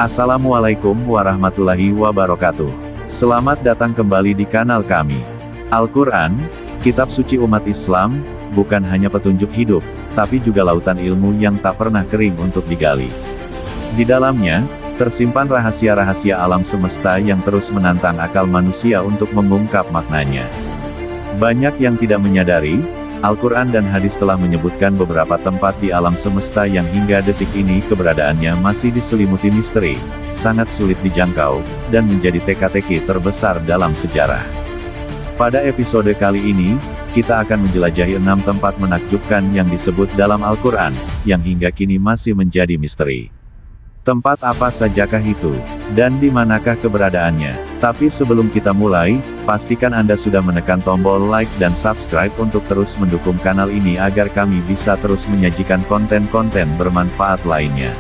Assalamualaikum warahmatullahi wabarakatuh. Selamat datang kembali di kanal kami. Al-Quran, kitab suci umat Islam, bukan hanya petunjuk hidup, tapi juga lautan ilmu yang tak pernah kering untuk digali. Di dalamnya, tersimpan rahasia-rahasia alam semesta yang terus menantang akal manusia untuk mengungkap maknanya. Banyak yang tidak menyadari, Al-Quran dan hadis telah menyebutkan beberapa tempat di alam semesta yang hingga detik ini keberadaannya masih diselimuti misteri, sangat sulit dijangkau, dan menjadi teka-teki terbesar dalam sejarah. Pada episode kali ini, kita akan menjelajahi 6 tempat menakjubkan yang disebut dalam Al-Quran, yang hingga kini masih menjadi misteri. Tempat apa sajakah itu, dan di manakah keberadaannya? Tapi sebelum kita mulai, pastikan Anda sudah menekan tombol like dan subscribe untuk terus mendukung kanal ini agar kami bisa terus menyajikan konten-konten bermanfaat lainnya.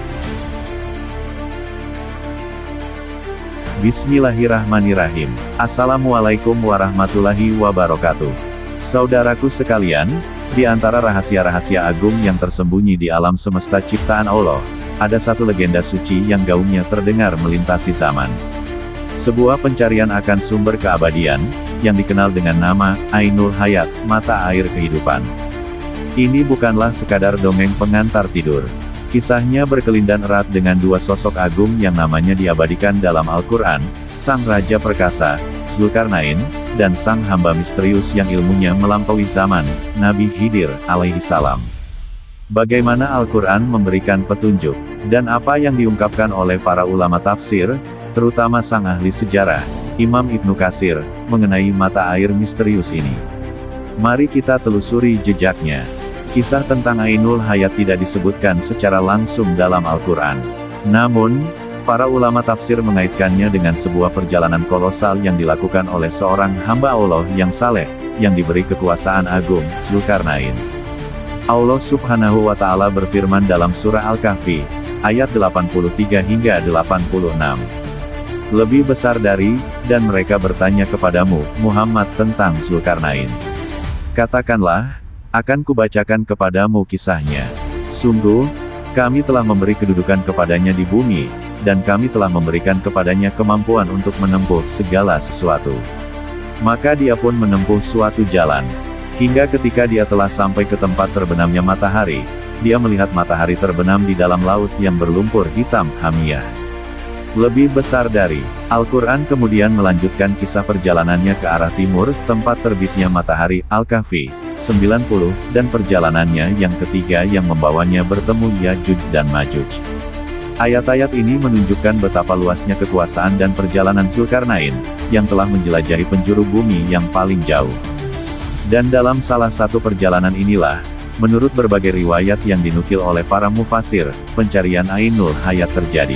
Bismillahirrahmanirrahim. Assalamualaikum warahmatullahi wabarakatuh. Saudaraku sekalian, di antara rahasia-rahasia agung yang tersembunyi di alam semesta ciptaan Allah, ada satu legenda suci yang gaungnya terdengar melintasi zaman. Sebuah pencarian akan sumber keabadian, yang dikenal dengan nama, Ainul Hayat, mata air kehidupan. Ini bukanlah sekadar dongeng pengantar tidur. Kisahnya berkelindan erat dengan dua sosok agung yang namanya diabadikan dalam Al-Quran, Sang Raja Perkasa, Zulkarnain, dan Sang Hamba Misterius yang ilmunya melampaui zaman, Nabi Khidir, alaihi salam. Bagaimana Al-Quran memberikan petunjuk, dan apa yang diungkapkan oleh para ulama tafsir, terutama sang ahli sejarah, Imam Ibnu Katsir, mengenai mata air misterius ini. Mari kita telusuri jejaknya. Kisah tentang Ainul Hayat tidak disebutkan secara langsung dalam Al-Quran. Namun, para ulama tafsir mengaitkannya dengan sebuah perjalanan kolosal yang dilakukan oleh seorang hamba Allah yang saleh, yang diberi kekuasaan agung, Zulkarnain. Allah subhanahu wa ta'ala berfirman dalam surah Al-Kahfi, ayat 83 hingga 86. Lebih besar dari, dan mereka bertanya kepadamu, Muhammad tentang Zulkarnain. Katakanlah, akan kubacakan kepadamu kisahnya. Sungguh, kami telah memberi kedudukan kepadanya di bumi, dan kami telah memberikan kepadanya kemampuan untuk menempuh segala sesuatu. Maka dia pun menempuh suatu jalan. Hingga ketika dia telah sampai ke tempat terbenamnya matahari, dia melihat matahari terbenam di dalam laut yang berlumpur hitam hamiyah. Lebih besar dari, Al-Quran kemudian melanjutkan kisah perjalanannya ke arah timur, tempat terbitnya matahari, Al-Kahfi, 90, dan perjalanannya yang ketiga yang membawanya bertemu Yajuj dan Majuj. Ayat-ayat ini menunjukkan betapa luasnya kekuasaan dan perjalanan Zulkarnain, yang telah menjelajahi penjuru bumi yang paling jauh. Dan dalam salah satu perjalanan inilah, menurut berbagai riwayat yang dinukil oleh para mufasir, pencarian Ainul Hayat terjadi.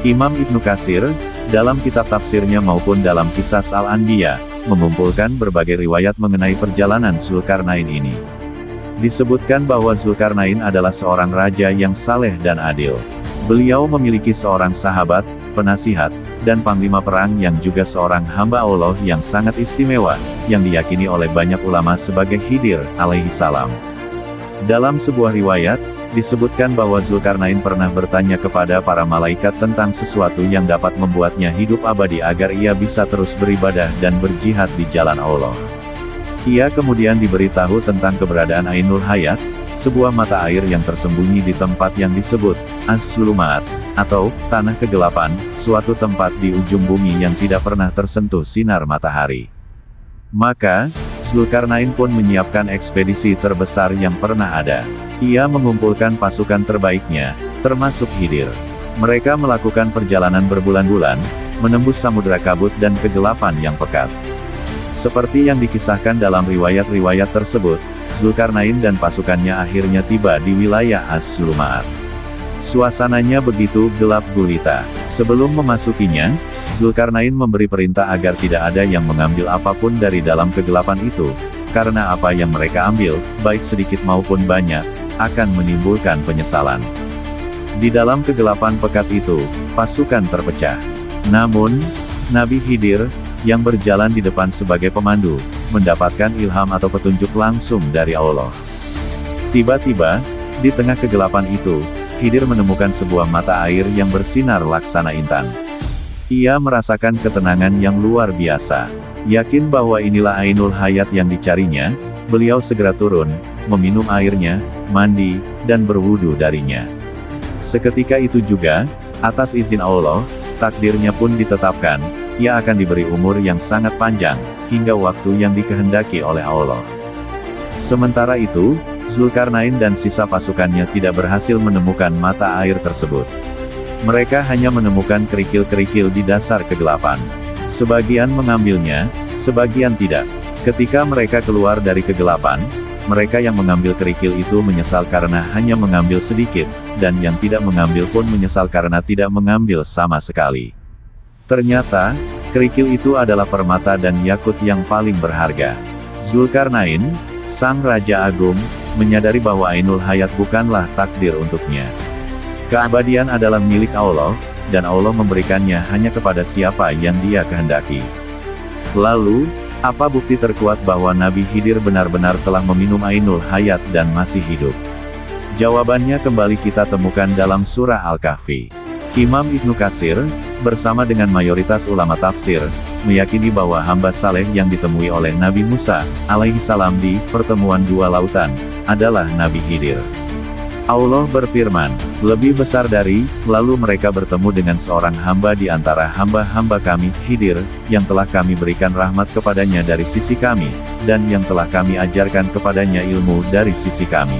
Imam Ibnu Katsir, dalam kitab tafsirnya maupun dalam Qisas Al-Anbiya, mengumpulkan berbagai riwayat mengenai perjalanan Zulkarnain ini. Disebutkan bahwa Zulkarnain adalah seorang raja yang saleh dan adil. Beliau memiliki seorang sahabat, penasihat, dan panglima perang yang juga seorang hamba Allah yang sangat istimewa, yang diyakini oleh banyak ulama sebagai Khidir, alaihi salam. Dalam sebuah riwayat, disebutkan bahwa Zulkarnain pernah bertanya kepada para malaikat tentang sesuatu yang dapat membuatnya hidup abadi agar ia bisa terus beribadah dan berjihad di jalan Allah. Ia kemudian diberitahu tentang keberadaan Ainul Hayat, sebuah mata air yang tersembunyi di tempat yang disebut As-Sulumat, atau tanah kegelapan, suatu tempat di ujung bumi yang tidak pernah tersentuh sinar matahari. Maka, Zulkarnain pun menyiapkan ekspedisi terbesar yang pernah ada. Ia mengumpulkan pasukan terbaiknya, termasuk Khidir. Mereka melakukan perjalanan berbulan-bulan, menembus samudera kabut dan kegelapan yang pekat. Seperti yang dikisahkan dalam riwayat-riwayat tersebut, Zulkarnain dan pasukannya akhirnya tiba di wilayah As-Sulumat. Suasananya begitu gelap gulita. Sebelum memasukinya, Zulkarnain memberi perintah agar tidak ada yang mengambil apapun dari dalam kegelapan itu, karena apa yang mereka ambil, baik sedikit maupun banyak, akan menimbulkan penyesalan. Di dalam kegelapan pekat itu, pasukan terpecah. Namun, Nabi Khidir, yang berjalan di depan sebagai pemandu, mendapatkan ilham atau petunjuk langsung dari Allah. Tiba-tiba, di tengah kegelapan itu, Khidir menemukan sebuah mata air yang bersinar laksana intan. Ia merasakan ketenangan yang luar biasa. Yakin bahwa inilah Ainul Hayat yang dicarinya, beliau segera turun, meminum airnya, mandi, dan berwudu darinya. Seketika itu juga, atas izin Allah, takdirnya pun ditetapkan, ia akan diberi umur yang sangat panjang, hingga waktu yang dikehendaki oleh Allah. Sementara itu, Zulkarnain dan sisa pasukannya tidak berhasil menemukan mata air tersebut. Mereka hanya menemukan kerikil-kerikil di dasar kegelapan. Sebagian mengambilnya, sebagian tidak. Ketika mereka keluar dari kegelapan, mereka yang mengambil kerikil itu menyesal karena hanya mengambil sedikit, dan yang tidak mengambil pun menyesal karena tidak mengambil sama sekali. Ternyata, kerikil itu adalah permata dan yakut yang paling berharga. Zulkarnain, sang Raja Agung, menyadari bahwa Ainul Hayat bukanlah takdir untuknya. Keabadian adalah milik Allah, dan Allah memberikannya hanya kepada siapa yang Dia kehendaki. Lalu, apa bukti terkuat bahwa Nabi Khidir benar-benar telah meminum Ainul Hayat dan masih hidup? Jawabannya kembali kita temukan dalam surah Al-Kahfi. Imam Ibnu Katsir, bersama dengan mayoritas ulama tafsir, meyakini bahwa hamba saleh yang ditemui oleh Nabi Musa, alaihi salam di pertemuan dua lautan, adalah Nabi Khidir. Allah berfirman, lebih besar dari, lalu mereka bertemu dengan seorang hamba di antara hamba-hamba kami, Khidir, yang telah kami berikan rahmat kepadanya dari sisi kami, dan yang telah kami ajarkan kepadanya ilmu dari sisi kami.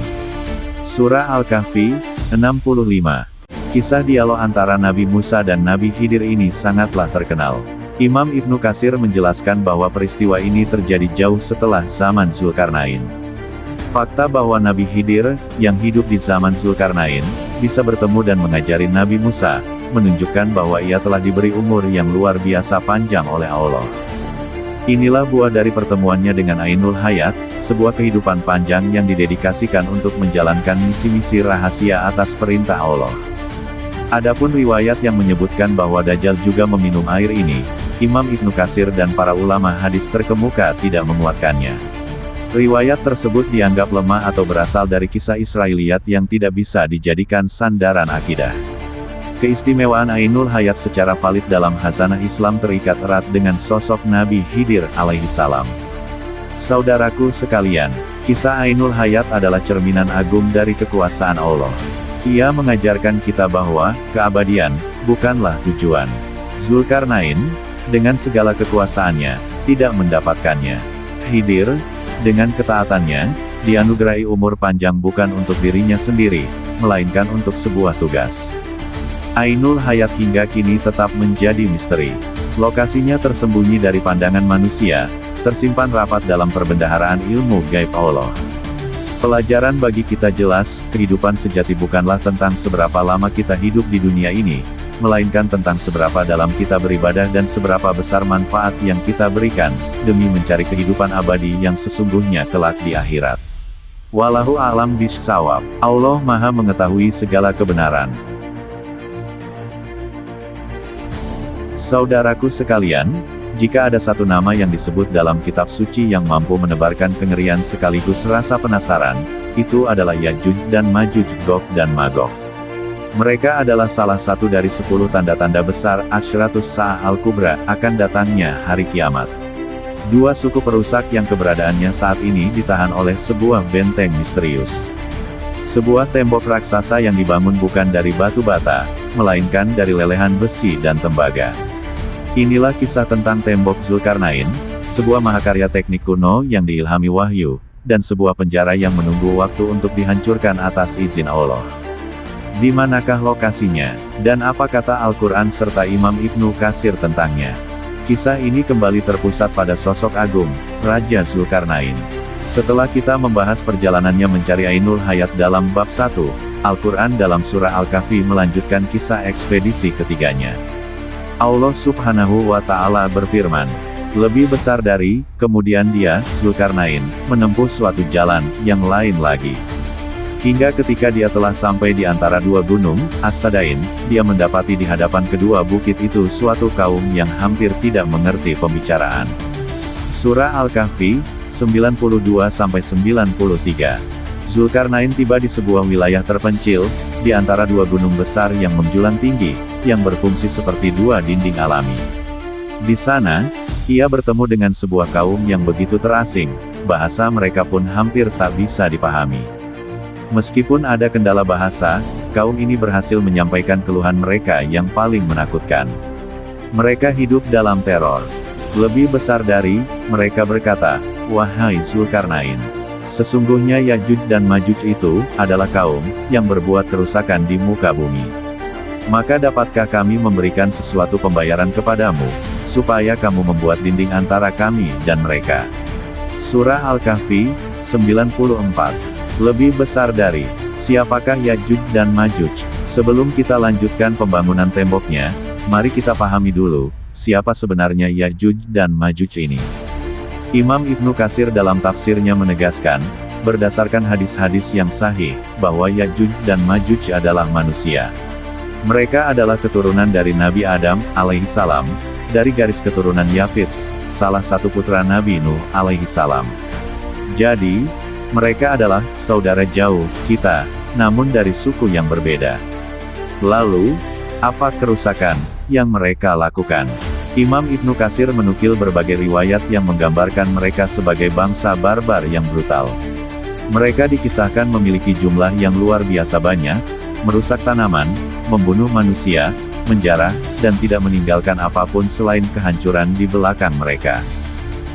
Surah Al-Kahfi, 65. Kisah dialog antara Nabi Musa dan Nabi Khidir ini sangatlah terkenal. Imam Ibnu Katsir menjelaskan bahwa peristiwa ini terjadi jauh setelah zaman Zulkarnain. Fakta bahwa Nabi Khidir, yang hidup di zaman Zulkarnain, bisa bertemu dan mengajari Nabi Musa, menunjukkan bahwa ia telah diberi umur yang luar biasa panjang oleh Allah. Inilah buah dari pertemuannya dengan Ainul Hayat, sebuah kehidupan panjang yang didedikasikan untuk menjalankan misi-misi rahasia atas perintah Allah. Adapun riwayat yang menyebutkan bahwa Dajjal juga meminum air ini, Imam Ibnu Katsir dan para ulama hadis terkemuka tidak menguatkannya. Riwayat tersebut dianggap lemah atau berasal dari kisah Israiliyat yang tidak bisa dijadikan sandaran akidah. Keistimewaan Ainul Hayat secara valid dalam khazanah Islam terikat erat dengan sosok Nabi Khidir alaihi salam. Saudaraku sekalian, kisah Ainul Hayat adalah cerminan agung dari kekuasaan Allah. Ia mengajarkan kita bahwa, keabadian, bukanlah tujuan. Zulkarnain, dengan segala kekuasaannya, tidak mendapatkannya. Khidir, dengan ketaatannya, dianugerahi umur panjang bukan untuk dirinya sendiri, melainkan untuk sebuah tugas. Ainul Hayat hingga kini tetap menjadi misteri. Lokasinya tersembunyi dari pandangan manusia, tersimpan rapat dalam perbendaharaan ilmu gaib Allah. Pelajaran bagi kita jelas, kehidupan sejati bukanlah tentang seberapa lama kita hidup di dunia ini, melainkan tentang seberapa dalam kita beribadah dan seberapa besar manfaat yang kita berikan, demi mencari kehidupan abadi yang sesungguhnya kelak di akhirat. Wallahu a'lam bishshawab. Allah Maha mengetahui segala kebenaran. Saudaraku sekalian, jika ada satu nama yang disebut dalam kitab suci yang mampu menebarkan kengerian sekaligus rasa penasaran, itu adalah Ya'juj dan Ma'juj, Gog dan Magog. Mereka adalah salah satu dari 10 tanda-tanda besar Asyratus Sa'ah Al-Kubra, akan datangnya hari kiamat. Dua suku perusak yang keberadaannya saat ini ditahan oleh sebuah benteng misterius. Sebuah tembok raksasa yang dibangun bukan dari batu bata, melainkan dari lelehan besi dan tembaga. Inilah kisah tentang tembok Zulkarnain, sebuah mahakarya teknik kuno yang diilhami wahyu, dan sebuah penjara yang menunggu waktu untuk dihancurkan atas izin Allah. Di manakah lokasinya, dan apa kata Al-Quran serta Imam Ibnu Katsir tentangnya? Kisah ini kembali terpusat pada sosok agung, Raja Zulkarnain. Setelah kita membahas perjalanannya mencari Ainul Hayat dalam bab 1, Al-Quran dalam surah Al-Kahfi melanjutkan kisah ekspedisi ketiganya. Allah Subhanahu wa Ta'ala berfirman, lebih besar dari, kemudian dia, Zulkarnain, menempuh suatu jalan yang lain lagi. Hingga ketika dia telah sampai di antara dua gunung, As-Sadain, dia mendapati di hadapan kedua bukit itu suatu kaum yang hampir tidak mengerti pembicaraan. Surah Al-Kahfi, 92-93. Zulkarnain tiba di sebuah wilayah terpencil, di antara dua gunung besar yang menjulang tinggi, yang berfungsi seperti dua dinding alami. Di sana, ia bertemu dengan sebuah kaum yang begitu terasing, bahasa mereka pun hampir tak bisa dipahami. Meskipun ada kendala bahasa, kaum ini berhasil menyampaikan keluhan mereka yang paling menakutkan. Mereka hidup dalam teror. Lebih besar dari, mereka berkata, "Wahai Zulkarnain, sesungguhnya Ya'juj dan Ma'juj itu adalah kaum yang berbuat kerusakan di muka bumi. Maka dapatkah kami memberikan sesuatu pembayaran kepadamu, supaya kamu membuat dinding antara kami dan mereka?" Surah Al-Kahfi, 94. Lebih besar dari, siapakah Ya'juj dan Ma'juj? Sebelum kita lanjutkan pembangunan temboknya, mari kita pahami dulu, siapa sebenarnya Ya'juj dan Ma'juj ini. Imam Ibnu Katsir dalam tafsirnya menegaskan, berdasarkan hadis-hadis yang sahih, bahwa Ya'juj dan Ma'juj adalah manusia. Mereka adalah keturunan dari Nabi Adam, alaihi salam, dari garis keturunan Yafits, salah satu putra Nabi Nuh, alaihi salam. Jadi, mereka adalah saudara jauh kita, namun dari suku yang berbeda. Lalu, apa kerusakan yang mereka lakukan? Imam Ibnu Katsir menukil berbagai riwayat yang menggambarkan mereka sebagai bangsa barbar yang brutal. Mereka dikisahkan memiliki jumlah yang luar biasa banyak, merusak tanaman, membunuh manusia, menjarah, dan tidak meninggalkan apapun selain kehancuran di belakang mereka.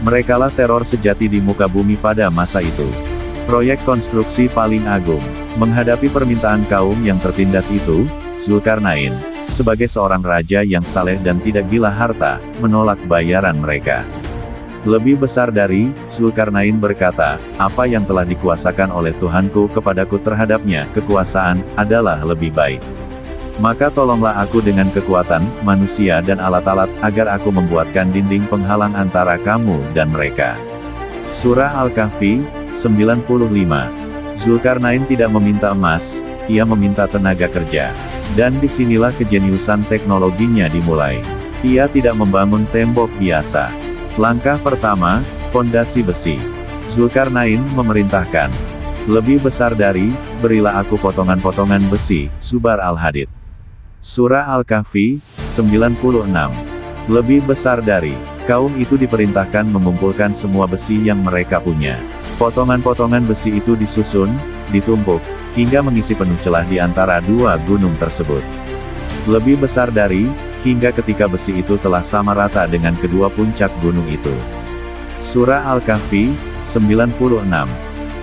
Merekalah teror sejati di muka bumi pada masa itu. Proyek konstruksi paling agung. Menghadapi permintaan kaum yang tertindas itu, Zulkarnain, sebagai seorang raja yang saleh dan tidak gila harta, menolak bayaran mereka. Lebih besar dari, Zulkarnain berkata, apa yang telah dikuasakan oleh Tuhanku kepadaku terhadapnya, kekuasaan, adalah lebih baik. Maka tolonglah aku dengan kekuatan, manusia dan alat-alat, agar aku membuatkan dinding penghalang antara kamu dan mereka. Surah Al-Kahfi, 95. Zulkarnain tidak meminta emas, ia meminta tenaga kerja. Dan disinilah kejeniusan teknologinya dimulai. Ia tidak membangun tembok biasa. Langkah pertama, fondasi besi. Zulkarnain memerintahkan, lebih besar dari, berilah aku potongan-potongan besi, Subar Al-Hadid. Surah Al-Kahfi, 96. Lebih besar dari, kaum itu diperintahkan mengumpulkan semua besi yang mereka punya. Potongan-potongan besi itu disusun, ditumpuk, hingga mengisi penuh celah di antara dua gunung tersebut. Lebih besar dari, hingga ketika besi itu telah sama rata dengan kedua puncak gunung itu. Surah Al-Kahfi, 96.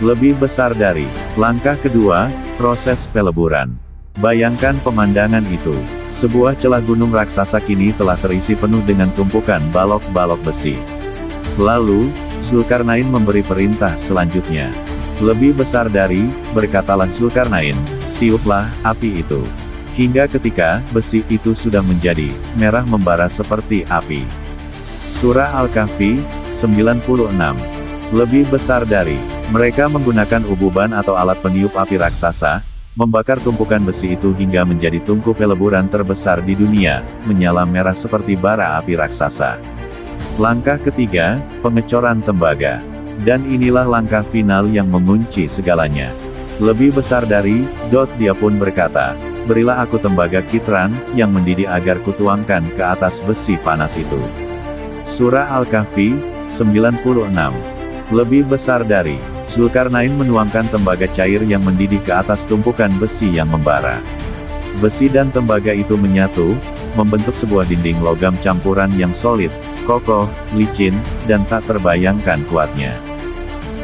Lebih besar dari, langkah kedua, proses peleburan. Bayangkan pemandangan itu. Sebuah celah gunung raksasa kini telah terisi penuh dengan tumpukan balok-balok besi. Lalu, Zulkarnain memberi perintah selanjutnya. Lebih besar dari, berkatalah Zulkarnain, tiuplah api itu. Hingga ketika besi itu sudah menjadi merah membara seperti api. Surah Al-Kahfi, 96. Lebih besar dari, mereka menggunakan ububan atau alat peniup api raksasa, membakar tumpukan besi itu hingga menjadi tungku peleburan terbesar di dunia, menyala merah seperti bara api raksasa. Langkah ketiga, pengecoran tembaga. Dan inilah langkah final yang mengunci segalanya. Lebih besar dari, dia pun berkata, berilah aku tembaga kitran, yang mendidih agar kutuangkan ke atas besi panas itu. Surah Al-Kahfi, 96. Lebih besar dari, Zulkarnain menuangkan tembaga cair yang mendidih ke atas tumpukan besi yang membara. Besi dan tembaga itu menyatu, membentuk sebuah dinding logam campuran yang solid, kokoh, licin, dan tak terbayangkan kuatnya.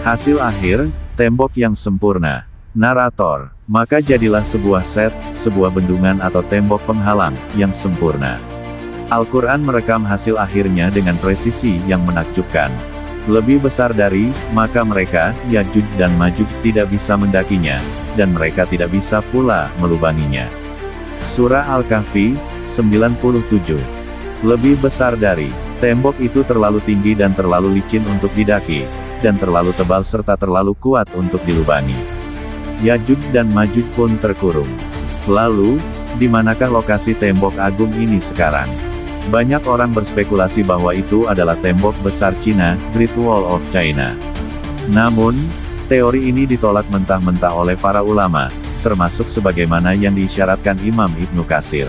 Hasil akhir, tembok yang sempurna. Narator, maka jadilah sebuah set, sebuah bendungan atau tembok penghalang, yang sempurna. Al-Quran merekam hasil akhirnya dengan presisi yang menakjubkan. Lebih besar dari, maka mereka, Ya'juj dan Ma'juj tidak bisa mendakinya, dan mereka tidak bisa pula melubanginya. Surah Al-Kahfi, 97. Lebih besar dari, tembok itu terlalu tinggi dan terlalu licin untuk didaki, dan terlalu tebal serta terlalu kuat untuk dilubangi. Ya'juj dan Ma'juj pun terkurung. Lalu, di manakah lokasi tembok agung ini sekarang? Banyak orang berspekulasi bahwa itu adalah tembok besar Cina, Great Wall of China. Namun, Teori ini ditolak mentah-mentah oleh para ulama, termasuk sebagaimana yang diisyaratkan Imam Ibnu Katsir.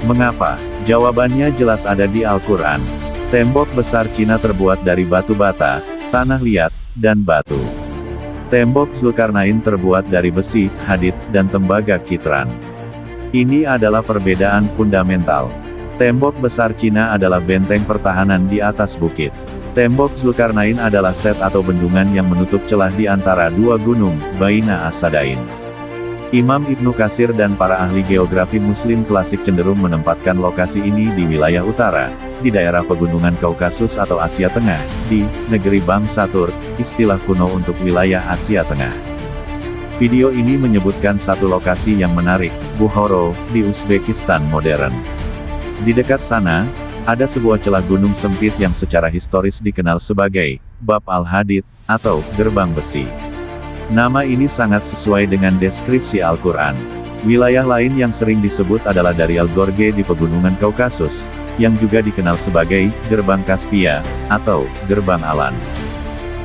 Mengapa? Jawabannya jelas ada di Al-Quran. Tembok besar Cina terbuat dari batu bata, tanah liat, dan batu. Tembok Zulkarnain terbuat dari besi, hadid, dan tembaga kitran. Ini adalah perbedaan fundamental. Tembok besar Cina adalah benteng pertahanan di atas bukit. Tembok Zulkarnain adalah set atau bendungan yang menutup celah di antara dua gunung, Baina As-Sadain. Imam Ibnu Katsir dan para ahli geografi Muslim klasik cenderung menempatkan lokasi ini di wilayah utara, di daerah pegunungan Kaukasus atau Asia Tengah, di negeri bangsa Turk, istilah kuno untuk wilayah Asia Tengah. Video ini menyebutkan satu lokasi yang menarik, Bukhara, di Uzbekistan modern. Di dekat sana, ada sebuah celah gunung sempit yang secara historis dikenal sebagai Bab al-Hadid, atau gerbang besi. Nama ini sangat sesuai dengan deskripsi Al-Quran. Wilayah lain yang sering disebut adalah dari Al-Gorge di pegunungan Kaukasus, yang juga dikenal sebagai gerbang Kaspia, atau gerbang Alan.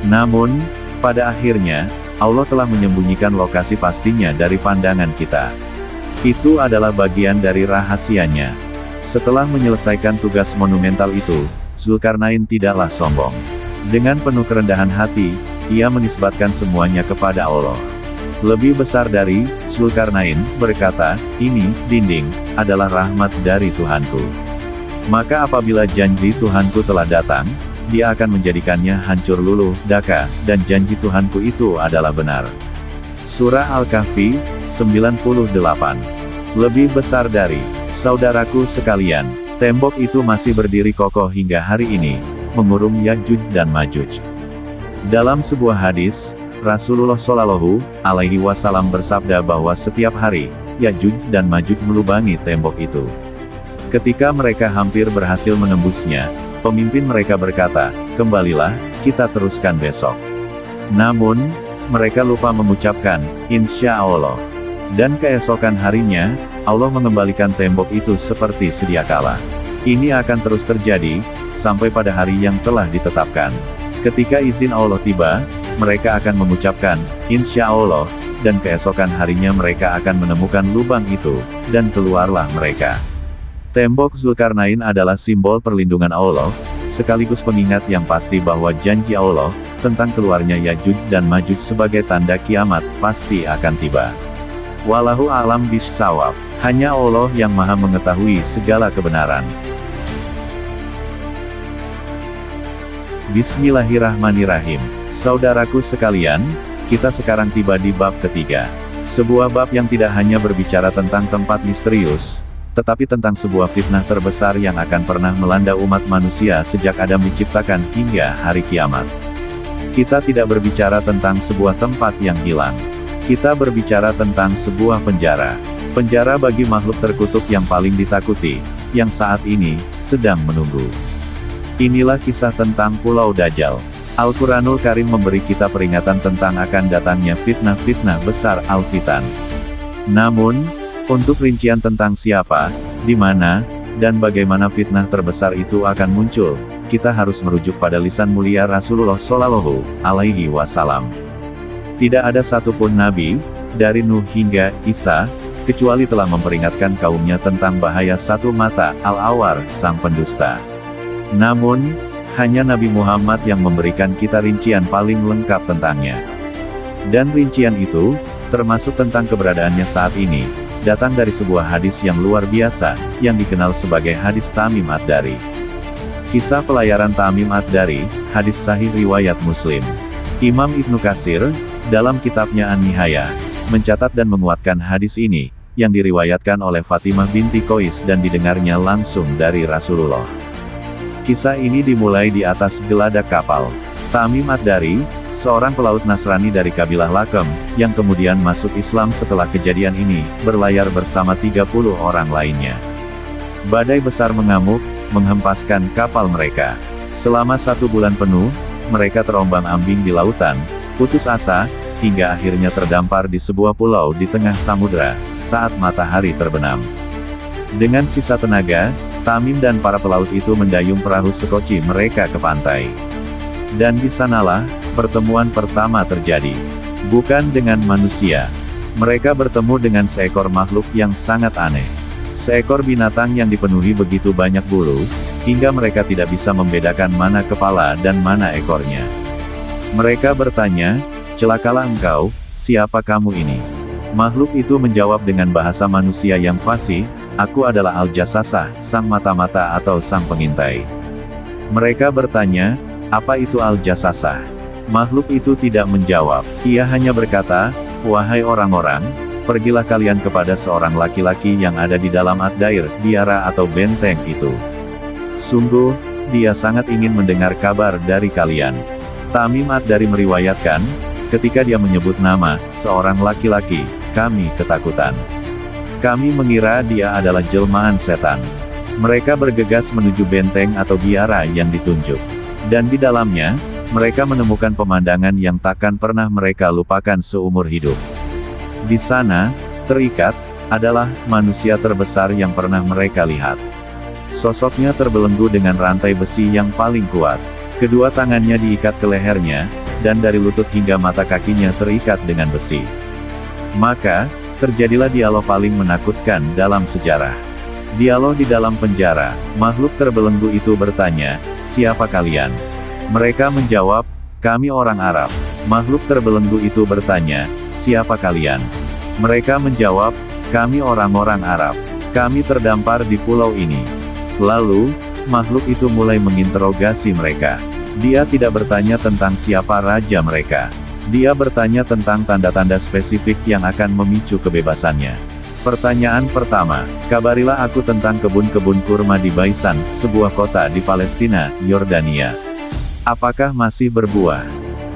Namun, pada akhirnya, Allah telah menyembunyikan lokasi pastinya dari pandangan kita. Itu adalah bagian dari rahasianya. Setelah menyelesaikan tugas monumental itu, Zulkarnain tidaklah sombong. Dengan penuh kerendahan hati, ia menisbatkan semuanya kepada Allah. Lebih besar dari Zulkarnain, berkata, "Ini, dinding, adalah rahmat dari Tuhanku. Maka apabila janji Tuhanku telah datang, Dia akan menjadikannya hancur luluh, daka, dan janji Tuhanku itu adalah benar." Surah Al-Kahfi, 98. Lebih besar dari, saudaraku sekalian, tembok itu masih berdiri kokoh hingga hari ini, mengurung Ya'juj dan Ma'juj. Dalam sebuah hadis, Rasulullah Shallallahu Alaihi Wasallam bersabda bahwa setiap hari, Ya'juj dan Ma'juj melubangi tembok itu. Ketika mereka hampir berhasil menembusnya, pemimpin mereka berkata, "Kembalilah, kita teruskan besok." Namun, mereka lupa mengucapkan, "Insya Allah." Dan keesokan harinya, Allah mengembalikan tembok itu seperti sedia kala. Ini akan terus terjadi, sampai pada hari yang telah ditetapkan. Ketika izin Allah tiba, mereka akan mengucapkan, "Insya Allah," dan keesokan harinya mereka akan menemukan lubang itu, dan keluarlah mereka. Tembok Zulkarnain adalah simbol perlindungan Allah, sekaligus pengingat yang pasti bahwa janji Allah, tentang keluarnya Ya'juj dan Ma'juj sebagai tanda kiamat, pasti akan tiba. Wallahu a'lam bishawab. Hanya Allah yang maha mengetahui segala kebenaran. Bismillahirrahmanirrahim. Saudaraku sekalian, kita sekarang tiba di bab ketiga. Sebuah bab yang tidak hanya berbicara tentang tempat misterius, tetapi tentang sebuah fitnah terbesar yang akan pernah melanda umat manusia sejak Adam diciptakan hingga hari kiamat. Kita tidak berbicara tentang sebuah tempat yang hilang. Kita berbicara tentang sebuah penjara. Penjara bagi makhluk terkutuk yang paling ditakuti, yang saat ini sedang menunggu. Inilah kisah tentang Pulau Dajjal. Al-Quranul Karim memberi kita peringatan tentang akan datangnya fitnah-fitnah besar Al-Fitan. Namun, untuk rincian tentang siapa, di mana, dan bagaimana fitnah terbesar itu akan muncul, kita harus merujuk pada lisan mulia Rasulullah Shallallahu Alaihi Wasallam. Tidak ada satupun nabi, dari Nuh hingga Isa, kecuali telah memperingatkan kaumnya tentang bahaya satu mata, Al-Awar, sang pendusta. Namun, hanya Nabi Muhammad yang memberikan kita rincian paling lengkap tentangnya. Dan rincian itu, termasuk tentang keberadaannya saat ini, datang dari sebuah hadis yang luar biasa, yang dikenal sebagai hadis Tamim Ad-Dari. Kisah pelayaran Tamim Ad-Dari, hadis sahih riwayat Muslim. Imam Ibnu Katsir, dalam kitabnya An-Nihayah, mencatat dan menguatkan hadis ini, yang diriwayatkan oleh Fatimah binti Qais dan didengarnya langsung dari Rasulullah. Kisah ini dimulai di atas geladak kapal. Tamim Ad-Dari, seorang pelaut Nasrani dari kabilah Lakem, yang kemudian masuk Islam setelah kejadian ini, berlayar bersama 30 orang lainnya. Badai besar mengamuk, menghempaskan kapal mereka. Selama 1 bulan penuh, mereka terombang-ambing di lautan, putus asa, hingga akhirnya terdampar di sebuah pulau di tengah samudera, saat matahari terbenam. Dengan sisa tenaga, Tamim dan para pelaut itu mendayung perahu sekoci mereka ke pantai. Dan di sanalah, pertemuan pertama terjadi. Bukan dengan manusia. Mereka bertemu dengan seekor makhluk yang sangat aneh. Seekor binatang yang dipenuhi begitu banyak bulu, hingga mereka tidak bisa membedakan mana kepala dan mana ekornya. Mereka bertanya, "Celakalah engkau, siapa kamu ini?" Makhluk itu menjawab dengan bahasa manusia yang fasih, "Aku adalah Al-Jassasah, sang mata-mata atau sang pengintai." Mereka bertanya, "Apa itu Al-Jassasah?" Makhluk itu tidak menjawab. Ia hanya berkata, "Wahai orang-orang, pergilah kalian kepada seorang laki-laki yang ada di dalam Ad-Dair, biara atau benteng itu. Sungguh, dia sangat ingin mendengar kabar dari kalian." Tamim Ad-Dari meriwayatkan, ketika dia menyebut nama seorang laki-laki, kami ketakutan. Kami mengira dia adalah jelmaan setan. Mereka bergegas menuju benteng atau biara yang ditunjuk. Dan di dalamnya, mereka menemukan pemandangan yang takkan pernah mereka lupakan seumur hidup. Di sana, terikat, adalah manusia terbesar yang pernah mereka lihat. Sosoknya terbelenggu dengan rantai besi yang paling kuat. Kedua tangannya diikat ke lehernya, dan dari lutut hingga mata kakinya terikat dengan besi. Maka, terjadilah dialog paling menakutkan dalam sejarah. Dialog di dalam penjara. Makhluk terbelenggu itu bertanya, "Siapa kalian?" Mereka menjawab, "Kami orang Arab." Makhluk terbelenggu itu bertanya, "Siapa kalian?" Mereka menjawab, "Kami orang-orang Arab. Kami terdampar di pulau ini." Lalu, makhluk itu mulai menginterogasi mereka. Dia tidak bertanya tentang siapa raja mereka. Dia bertanya tentang tanda-tanda spesifik yang akan memicu kebebasannya. Pertanyaan pertama, "Kabarilah aku tentang kebun-kebun kurma di Baisan, sebuah kota di Palestina, Yordania. Apakah masih berbuah?"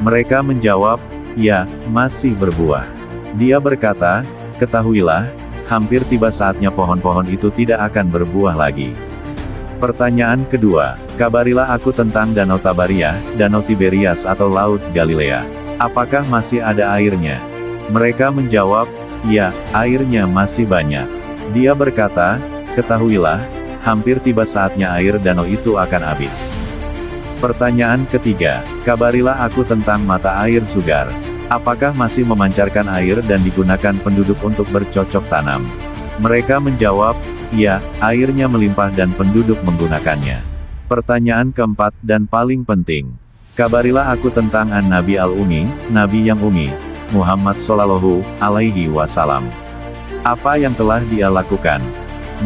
Mereka menjawab, "Ya, masih berbuah." Dia berkata, "Ketahuilah, hampir tiba saatnya pohon-pohon itu tidak akan berbuah lagi." Pertanyaan kedua, "Kabarilah aku tentang Danau Tabaria, Danau Tiberias atau Laut Galilea. Apakah masih ada airnya?" Mereka menjawab, "Ya, airnya masih banyak." Dia berkata, "Ketahuilah, hampir tiba saatnya air danau itu akan habis." Pertanyaan ketiga, "Kabarilah aku tentang mata air Sugar. Apakah masih memancarkan air dan digunakan penduduk untuk bercocok tanam?" Mereka menjawab, "Ya, airnya melimpah dan penduduk menggunakannya." Pertanyaan keempat dan paling penting, "Kabarilah aku tentang An-Nabi Al-Umi, Nabi yang Umi, Muhammad Shallallahu Alaihi Wasallam. Apa yang telah dia lakukan?"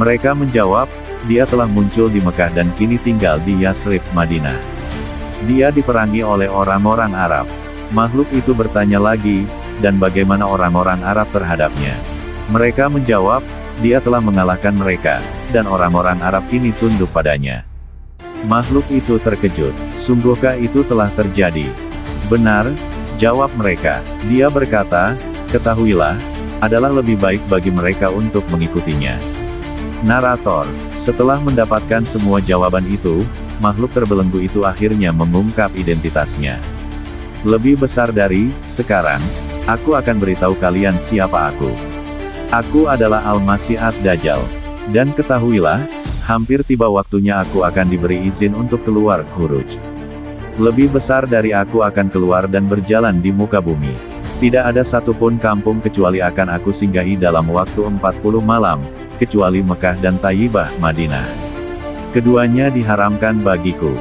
Mereka menjawab, "Dia telah muncul di Mekah dan kini tinggal di Yasrib, Madinah. Dia diperangi oleh orang-orang Arab." Makhluk itu bertanya lagi, "Dan bagaimana orang-orang Arab terhadapnya?" Mereka menjawab, "Dia telah mengalahkan mereka, dan orang-orang Arab ini tunduk padanya." Makhluk itu terkejut. "Sungguhkah itu telah terjadi?" "Benar," jawab mereka. Dia berkata, "Ketahuilah, adalah lebih baik bagi mereka untuk mengikutinya." Narator, setelah mendapatkan semua jawaban itu, makhluk terbelenggu itu akhirnya mengungkap identitasnya. "Lebih besar dari, sekarang, aku akan beritahu kalian siapa aku. Aku adalah Al-Masih Ad-Dajjal. Dan ketahuilah, hampir tiba waktunya aku akan diberi izin untuk keluar Khuruj. Lebih besar dari aku akan keluar dan berjalan di muka bumi. Tidak ada satupun kampung kecuali akan aku singgahi dalam waktu 40 malam, kecuali Mekah dan Tayyibah, Madinah. Keduanya diharamkan bagiku.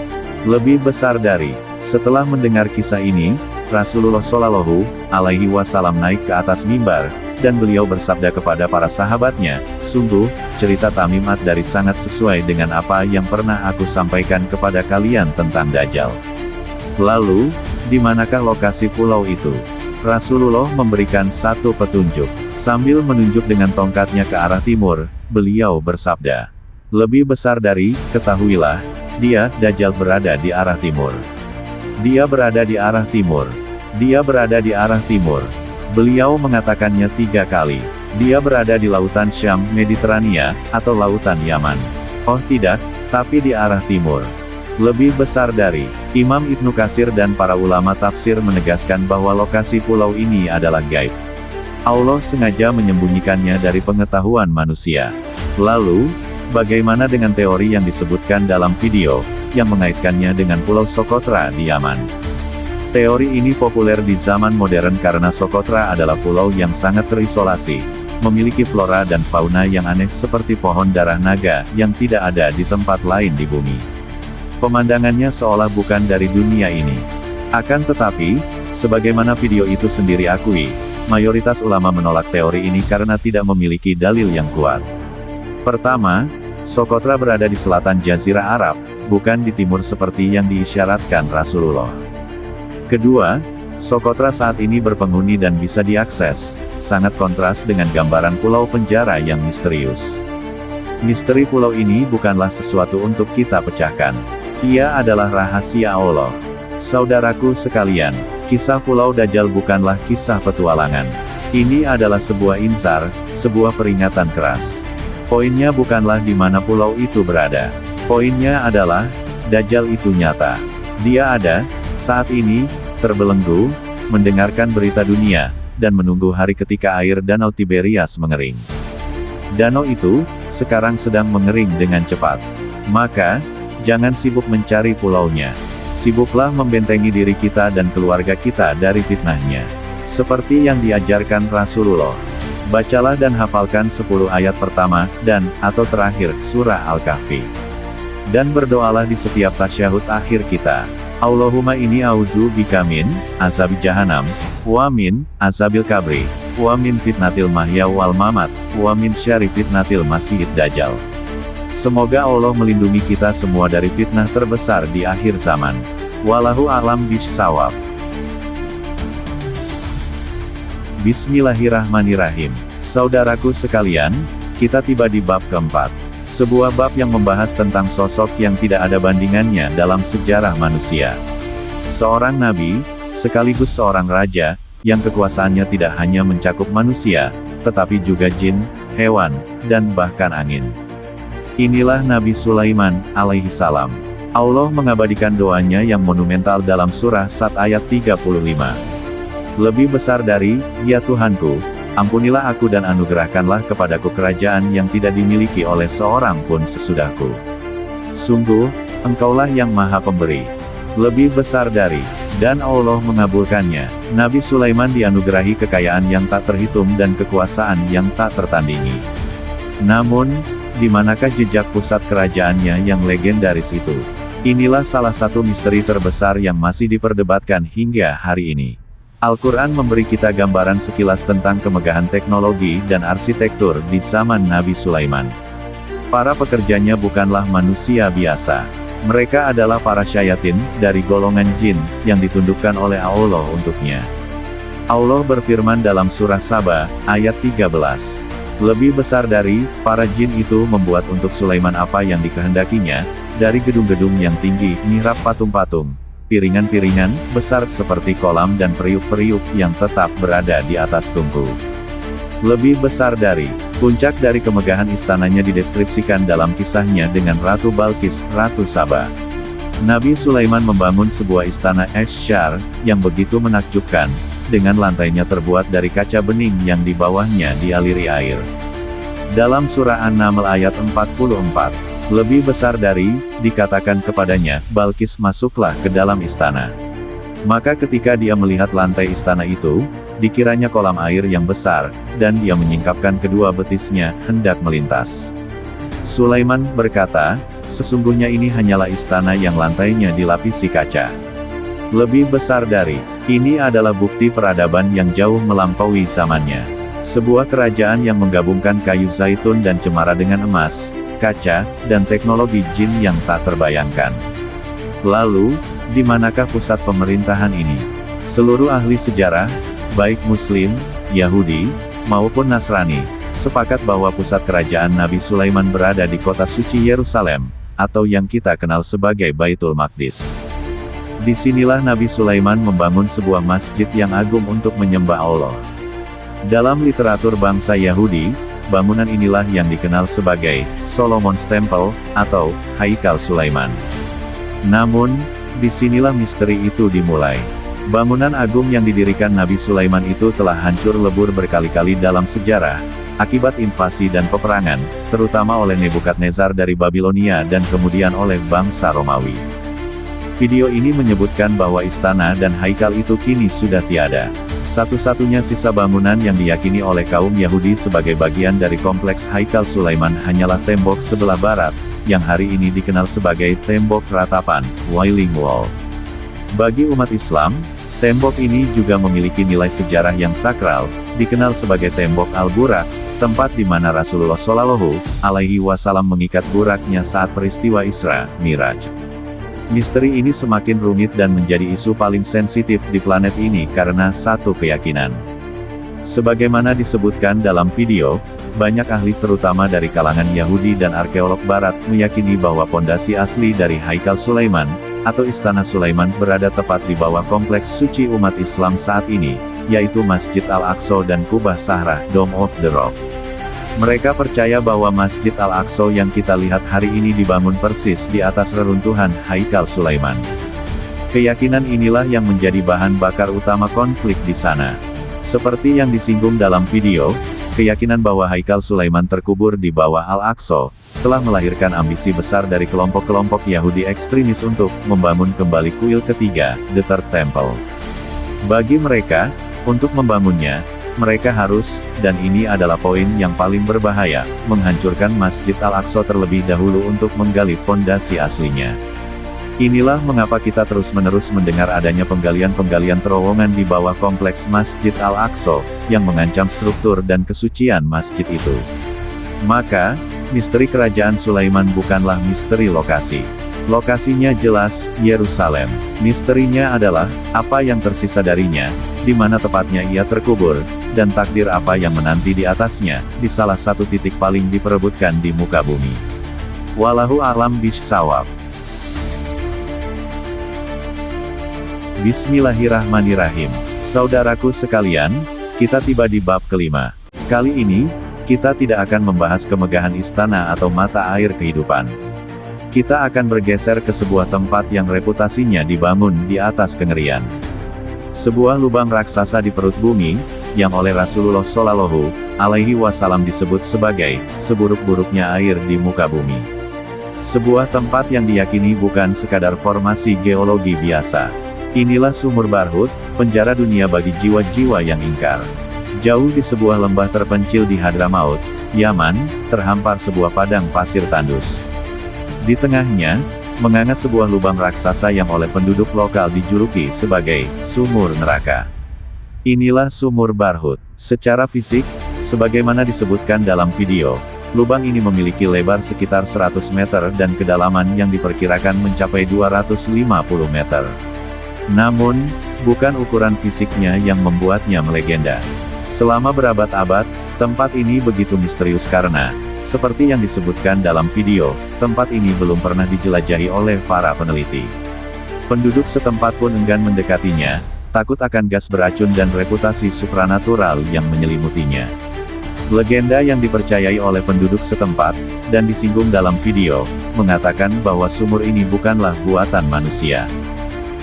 Lebih besar dari." Setelah mendengar kisah ini, Rasulullah Shallallahu Alaihi Wasallam naik ke atas mimbar, dan beliau bersabda kepada para sahabatnya, "Sungguh, cerita Tamim Ad-Dari sangat sesuai dengan apa yang pernah aku sampaikan kepada kalian tentang Dajjal. Lalu, di manakah lokasi pulau itu?" Rasulullah memberikan satu petunjuk. Sambil menunjuk dengan tongkatnya ke arah timur, beliau bersabda, "Lebih besar dari, ketahuilah, dia, Dajjal berada di arah timur. Dia berada di arah timur. Dia berada di arah timur." Beliau mengatakannya 3 kali. "Dia berada di lautan Syam, Mediterania, atau lautan Yaman." "Oh tidak, tapi di arah timur." Lebih besar dari. Imam Ibnu Katsir dan para ulama tafsir menegaskan bahwa lokasi pulau ini adalah gaib. Allah sengaja menyembunyikannya dari pengetahuan manusia. Lalu, Bagaimana dengan teori yang disebutkan dalam video, yang mengaitkannya dengan Pulau Socotra di Yaman? Teori ini populer di zaman modern karena Socotra adalah pulau yang sangat terisolasi, memiliki flora dan fauna yang aneh seperti pohon darah naga, yang tidak ada di tempat lain di bumi. Pemandangannya seolah bukan dari dunia ini. Akan tetapi, sebagaimana video itu sendiri akui, mayoritas ulama menolak teori ini karena tidak memiliki dalil yang kuat. Pertama, Socotra berada di selatan Jazirah Arab, bukan di timur seperti yang diisyaratkan Rasulullah. Kedua, Socotra saat ini berpenghuni dan bisa diakses, sangat kontras dengan gambaran pulau penjara yang misterius. Misteri pulau ini bukanlah sesuatu untuk kita pecahkan. Ia adalah rahasia Allah. Saudaraku sekalian, kisah Pulau Dajjal bukanlah kisah petualangan. Ini adalah sebuah inzar, sebuah peringatan keras. Poinnya bukanlah di mana pulau itu berada. Poinnya adalah, Dajjal itu nyata. Dia ada, saat ini, terbelenggu, mendengarkan berita dunia, dan menunggu hari ketika air Danau Tiberias mengering. Danau itu, sekarang sedang mengering dengan cepat. Maka, jangan sibuk mencari pulaunya. Sibuklah membentengi diri kita dan keluarga kita dari fitnahnya. Seperti yang diajarkan Rasulullah. Bacalah dan hafalkan 10 ayat pertama, atau terakhir, surah Al-Kahfi. Dan berdoalah di setiap tasyahud akhir kita. Allahumma inni a'udzu bika min azab jahannam, wa min azabil kabri, wa min fitnatil mahya wal mamat, wa min syarri fitnatil masiihid dajjal. Semoga Allah melindungi kita semua dari fitnah terbesar di akhir zaman. Wallahu a'lam bishshawab. Bismillahirrahmanirrahim. Saudaraku sekalian, kita tiba di bab keempat. Sebuah bab yang membahas tentang sosok yang tidak ada bandingannya dalam sejarah manusia. Seorang nabi, sekaligus seorang raja, yang kekuasaannya tidak hanya mencakup manusia, tetapi juga jin, hewan, dan bahkan angin. Inilah Nabi Sulaiman, alaihi salam. Allah mengabadikan doanya yang monumental dalam surah Sad ayat 35. Lebih besar dari, ya Tuhanku, ampunilah aku dan anugerahkanlah kepadaku kerajaan yang tidak dimiliki oleh seorang pun sesudahku. Sungguh, Engkaulah yang maha pemberi. Lebih besar dari, dan Allah mengabulkannya. Nabi Sulaiman dianugerahi kekayaan yang tak terhitung dan kekuasaan yang tak tertandingi. Namun, di manakah jejak pusat kerajaannya yang legendaris itu? Inilah salah satu misteri terbesar yang masih diperdebatkan hingga hari ini. Al-Quran memberi kita gambaran sekilas tentang kemegahan teknologi dan arsitektur di zaman Nabi Sulaiman. Para pekerjanya bukanlah manusia biasa. Mereka adalah para syayatin, dari golongan jin, yang ditundukkan oleh Allah untuknya. Allah berfirman dalam surah Saba, ayat 13. Lebih besar dari, para jin itu membuat untuk Sulaiman apa yang dikehendakinya, dari gedung-gedung yang tinggi, mihrab patung-patung, piringan-piringan, besar seperti kolam dan periuk-periuk yang tetap berada di atas tungku. Lebih besar dari, puncak dari kemegahan istananya dideskripsikan dalam kisahnya dengan Ratu Balkis, Ratu Saba. Nabi Sulaiman membangun sebuah istana es-syar, yang begitu menakjubkan, dengan lantainya terbuat dari kaca bening yang di bawahnya dialiri air. Dalam surah An-Naml ayat 44, lebih besar dari, dikatakan kepadanya, Balkis masuklah ke dalam istana. Maka ketika dia melihat lantai istana itu, dikiranya kolam air yang besar, dan dia menyingkapkan kedua betisnya, hendak melintas. Sulaiman berkata, sesungguhnya ini hanyalah istana yang lantainya dilapisi kaca. Lebih besar dari, ini adalah bukti peradaban yang jauh melampaui zamannya. Sebuah kerajaan yang menggabungkan kayu zaitun dan cemara dengan emas, kaca, dan teknologi jin yang tak terbayangkan. Lalu, di manakah pusat pemerintahan ini? Seluruh ahli sejarah, baik Muslim, Yahudi, maupun Nasrani, sepakat bahwa pusat kerajaan Nabi Sulaiman berada di kota suci Yerusalem, atau yang kita kenal sebagai Baitul Maqdis. Disinilah Nabi Sulaiman membangun sebuah masjid yang agung untuk menyembah Allah. Dalam literatur bangsa Yahudi, bangunan inilah yang dikenal sebagai Solomon's Temple, atau Haikal Sulaiman. Namun, disinilah misteri itu dimulai. Bangunan agung yang didirikan Nabi Sulaiman itu telah hancur lebur berkali-kali dalam sejarah, akibat invasi dan peperangan, terutama oleh Nebukadnezar dari Babilonia dan kemudian oleh bangsa Romawi. Video ini menyebutkan bahwa istana dan haikal itu kini sudah tiada. Satu-satunya sisa bangunan yang diyakini oleh kaum Yahudi sebagai bagian dari kompleks Haikal Sulaiman hanyalah tembok sebelah barat, yang hari ini dikenal sebagai tembok ratapan, Wailing Wall. Bagi umat Islam, tembok ini juga memiliki nilai sejarah yang sakral, dikenal sebagai tembok Al-Burak, tempat di mana Rasulullah Shallallahu Alaihi Wasallam mengikat buraknya saat peristiwa Isra Miraj. Misteri ini semakin rumit dan menjadi isu paling sensitif di planet ini karena satu keyakinan. Sebagaimana disebutkan dalam video, banyak ahli terutama dari kalangan Yahudi dan arkeolog Barat meyakini bahwa pondasi asli dari Haikal Sulaiman, atau Istana Sulaiman berada tepat di bawah kompleks suci umat Islam saat ini, yaitu Masjid Al-Aqsa dan Kubah Sahra, Dome of the Rock. Mereka percaya bahwa Masjid Al-Aqsa yang kita lihat hari ini dibangun persis di atas reruntuhan Haikal Sulaiman. Keyakinan inilah yang menjadi bahan bakar utama konflik di sana. Seperti yang disinggung dalam video, keyakinan bahwa Haikal Sulaiman terkubur di bawah Al-Aqsa, telah melahirkan ambisi besar dari kelompok-kelompok Yahudi ekstremis untuk membangun kembali kuil ketiga, The Third Temple. Bagi mereka, untuk membangunnya, mereka harus, dan ini adalah poin yang paling berbahaya, menghancurkan Masjid Al-Aqsa terlebih dahulu untuk menggali fondasi aslinya. Inilah mengapa kita terus-menerus mendengar adanya penggalian-penggalian terowongan di bawah kompleks Masjid Al-Aqsa, yang mengancam struktur dan kesucian masjid itu. Maka, misteri kerajaan Sulaiman bukanlah misteri lokasi. Lokasinya jelas, Yerusalem. Misterinya adalah, apa yang tersisa darinya, di mana tepatnya ia terkubur, dan takdir apa yang menanti di atasnya, di salah satu titik paling diperebutkan di muka bumi. Wallahu a'lam bishawab. Bismillahirrahmanirrahim. Saudaraku sekalian, kita tiba di bab kelima. Kali ini, kita tidak akan membahas kemegahan istana atau mata air kehidupan. Kita akan bergeser ke sebuah tempat yang reputasinya dibangun di atas kengerian. Sebuah lubang raksasa di perut bumi, yang oleh Rasulullah Shallallahu Alaihi Wasallam disebut sebagai seburuk-buruknya air di muka bumi. Sebuah tempat yang diyakini bukan sekadar formasi geologi biasa. Inilah sumur Barhut, penjara dunia bagi jiwa-jiwa yang ingkar. Jauh di sebuah lembah terpencil di Hadramaut, Yaman, terhampar sebuah padang pasir tandus. Di tengahnya, menganga sebuah lubang raksasa yang oleh penduduk lokal dijuluki sebagai sumur neraka. Inilah sumur Barhut. Secara fisik, sebagaimana disebutkan dalam video, lubang ini memiliki lebar sekitar 100 meter dan kedalaman yang diperkirakan mencapai 250 meter. Namun, bukan ukuran fisiknya yang membuatnya melegenda. Selama berabad-abad, tempat ini begitu misterius karena, seperti yang disebutkan dalam video, tempat ini belum pernah dijelajahi oleh para peneliti. Penduduk setempat pun enggan mendekatinya, takut akan gas beracun dan reputasi supranatural yang menyelimutinya. Legenda yang dipercayai oleh penduduk setempat, dan disinggung dalam video, mengatakan bahwa sumur ini bukanlah buatan manusia.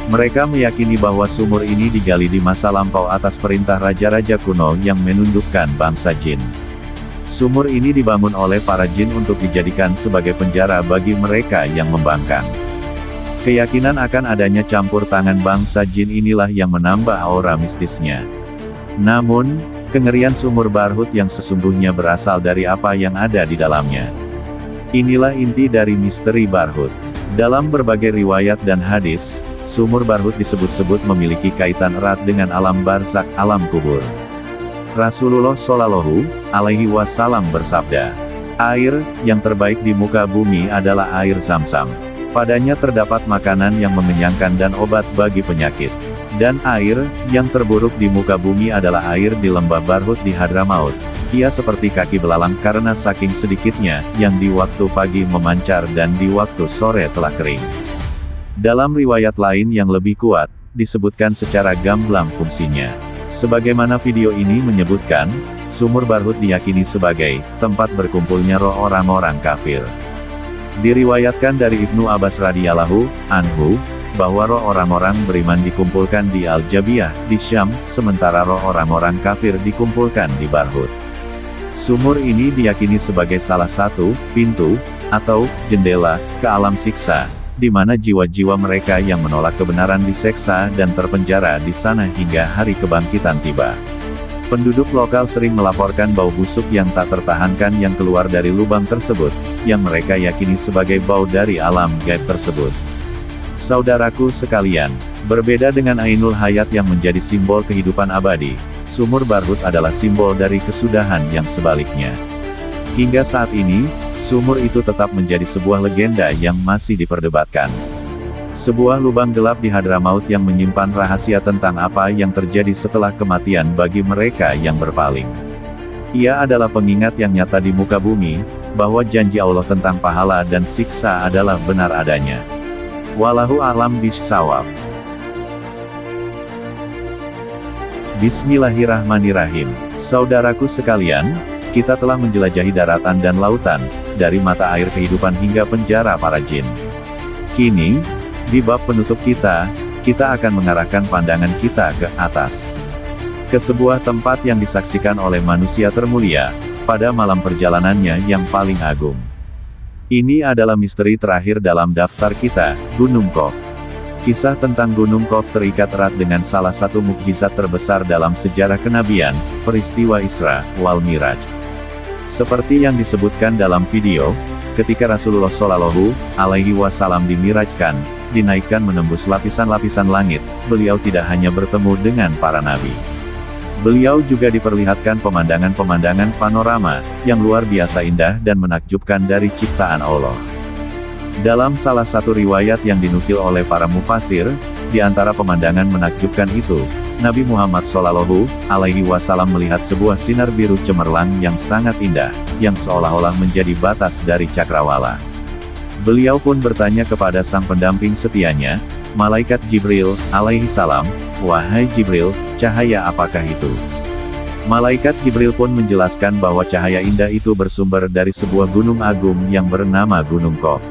Mereka meyakini bahwa sumur ini digali di masa lampau atas perintah raja-raja kuno yang menundukkan bangsa jin. Sumur ini dibangun oleh para jin untuk dijadikan sebagai penjara bagi mereka yang membangkang. Keyakinan akan adanya campur tangan bangsa jin inilah yang menambah aura mistisnya. Namun, kengerian sumur Barhut yang sesungguhnya berasal dari apa yang ada di dalamnya. Inilah inti dari misteri Barhut. Dalam berbagai riwayat dan hadis, sumur Barhut disebut-sebut memiliki kaitan erat dengan alam barzakh, alam kubur. Rasulullah Shallallahu Alaihi Wasallam bersabda, "Air yang terbaik di muka bumi adalah air Zam-Zam. Padanya terdapat makanan yang mengenyangkan dan obat bagi penyakit. Dan air yang terburuk di muka bumi adalah air di lembah Barhut di Hadramaut. Ia seperti kaki belalang karena saking sedikitnya yang di waktu pagi memancar dan di waktu sore telah kering." Dalam riwayat lain yang lebih kuat, disebutkan secara gamblang fungsinya. Sebagaimana video ini menyebutkan, sumur Barhut diyakini sebagai tempat berkumpulnya roh orang-orang kafir. Diriwayatkan dari Ibnu Abbas radhiyallahu anhu, bahwa roh orang-orang beriman dikumpulkan di Al-Jabiyah, di Syam, sementara roh orang-orang kafir dikumpulkan di Barhut. Sumur ini diyakini sebagai salah satu pintu atau jendela ke alam siksa, di mana jiwa-jiwa mereka yang menolak kebenaran diseksa dan terpenjara di sana hingga hari kebangkitan tiba. Penduduk lokal sering melaporkan bau busuk yang tak tertahankan yang keluar dari lubang tersebut, yang mereka yakini sebagai bau dari alam gaib tersebut. Saudaraku sekalian, berbeda dengan Ainul Hayat yang menjadi simbol kehidupan abadi, Sumur Barhut adalah simbol dari kesudahan yang sebaliknya. Hingga saat ini, sumur itu tetap menjadi sebuah legenda yang masih diperdebatkan. Sebuah lubang gelap di Hadramaut yang menyimpan rahasia tentang apa yang terjadi setelah kematian bagi mereka yang berpaling. Ia adalah pengingat yang nyata di muka bumi, bahwa janji Allah tentang pahala dan siksa adalah benar adanya. Wallahu a'lam bishawab. Bismillahirrahmanirrahim. Saudaraku sekalian, kita telah menjelajahi daratan dan lautan, dari mata air kehidupan hingga penjara para jin. Kini, di bab penutup kita akan mengarahkan pandangan kita ke atas. Ke sebuah tempat yang disaksikan oleh manusia termulia, pada malam perjalanannya yang paling agung. Ini adalah misteri terakhir dalam daftar kita, Gunung Qaf. Kisah tentang Gunung Qaf terikat erat dengan salah satu mukjizat terbesar dalam sejarah kenabian, peristiwa Isra wal Miraj. Seperti yang disebutkan dalam video, ketika Rasulullah Shallallahu Alaihi Wasallam dimirajkan, dinaikkan menembus lapisan-lapisan langit, beliau tidak hanya bertemu dengan para nabi. Beliau juga diperlihatkan pemandangan-pemandangan panorama, yang luar biasa indah dan menakjubkan dari ciptaan Allah. Dalam salah satu riwayat yang dinukil oleh para mufasir, di antara pemandangan menakjubkan itu, Nabi Muhammad Shallallahu Alaihi Wasallam melihat sebuah sinar biru cemerlang yang sangat indah, yang seolah-olah menjadi batas dari cakrawala. Beliau pun bertanya kepada sang pendamping setianya, Malaikat Jibril, alaihi salam, "Wahai Jibril, cahaya apakah itu?" Malaikat Jibril pun menjelaskan bahwa cahaya indah itu bersumber dari sebuah gunung agung yang bernama Gunung Qaf.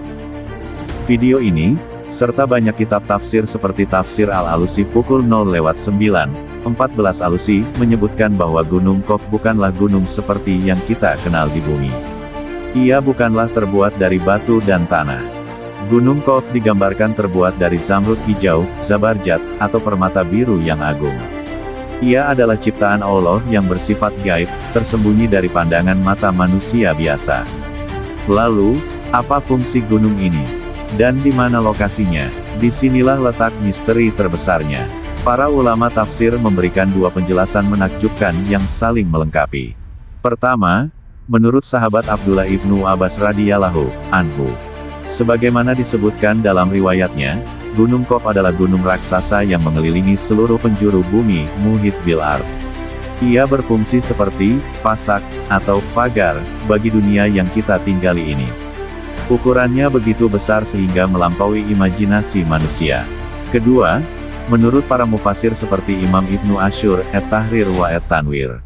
Video ini, serta banyak kitab tafsir seperti Tafsir Al-Alusi pukul 0:9:14 Alusi, menyebutkan bahwa Gunung Qaf bukanlah gunung seperti yang kita kenal di bumi. Ia bukanlah terbuat dari batu dan tanah. Gunung Qaf digambarkan terbuat dari zamrud hijau, zabarjat, atau permata biru yang agung. Ia adalah ciptaan Allah yang bersifat gaib, tersembunyi dari pandangan mata manusia biasa. Lalu, apa fungsi gunung ini? Dan di mana lokasinya? Disinilah letak misteri terbesarnya. Para ulama tafsir memberikan dua penjelasan menakjubkan yang saling melengkapi. Pertama, menurut sahabat Abdullah ibnu Abbas radhiyallahu anhu, sebagaimana disebutkan dalam riwayatnya, Gunung Qaf adalah gunung raksasa yang mengelilingi seluruh penjuru bumi, muhit bil ard. Ia berfungsi seperti pasak atau pagar bagi dunia yang kita tinggali ini. Ukurannya begitu besar sehingga melampaui imajinasi manusia. Kedua, menurut para mufasir seperti Imam Ibnu Asyur, At-Tahrir wa At-Tanwir.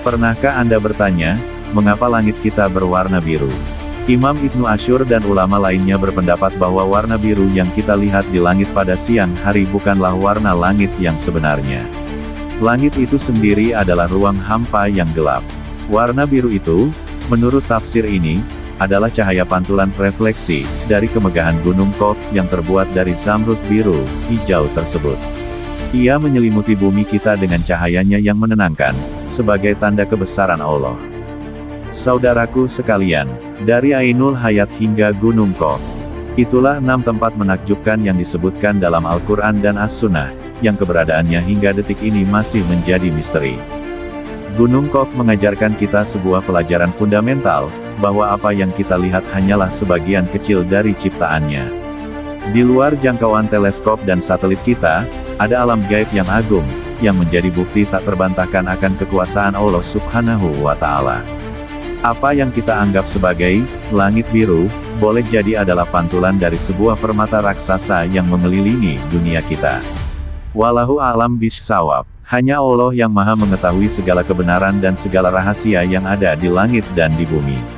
Pernahkah Anda bertanya, mengapa langit kita berwarna biru? Imam Ibnu Asyur dan ulama lainnya berpendapat bahwa warna biru yang kita lihat di langit pada siang hari bukanlah warna langit yang sebenarnya. Langit itu sendiri adalah ruang hampa yang gelap. Warna biru itu, menurut tafsir ini, adalah cahaya pantulan refleksi dari kemegahan Gunung Qaf yang terbuat dari zamrud biru hijau tersebut. Ia menyelimuti bumi kita dengan cahayanya yang menenangkan, sebagai tanda kebesaran Allah. Saudaraku sekalian, dari Ainul Hayat hingga Gunung Qaf, itulah 6 tempat menakjubkan yang disebutkan dalam Al-Quran dan As-Sunnah, yang keberadaannya hingga detik ini masih menjadi misteri. Gunung Qaf mengajarkan kita sebuah pelajaran fundamental, bahwa apa yang kita lihat hanyalah sebagian kecil dari ciptaannya. Di luar jangkauan teleskop dan satelit kita, ada alam gaib yang agung, yang menjadi bukti tak terbantahkan akan kekuasaan Allah Subhanahu wa Ta'ala. Apa yang kita anggap sebagai langit biru, boleh jadi adalah pantulan dari sebuah permata raksasa yang mengelilingi dunia kita. Wallahu a'lam bishawab. Hanya Allah yang Maha mengetahui segala kebenaran dan segala rahasia yang ada di langit dan di bumi.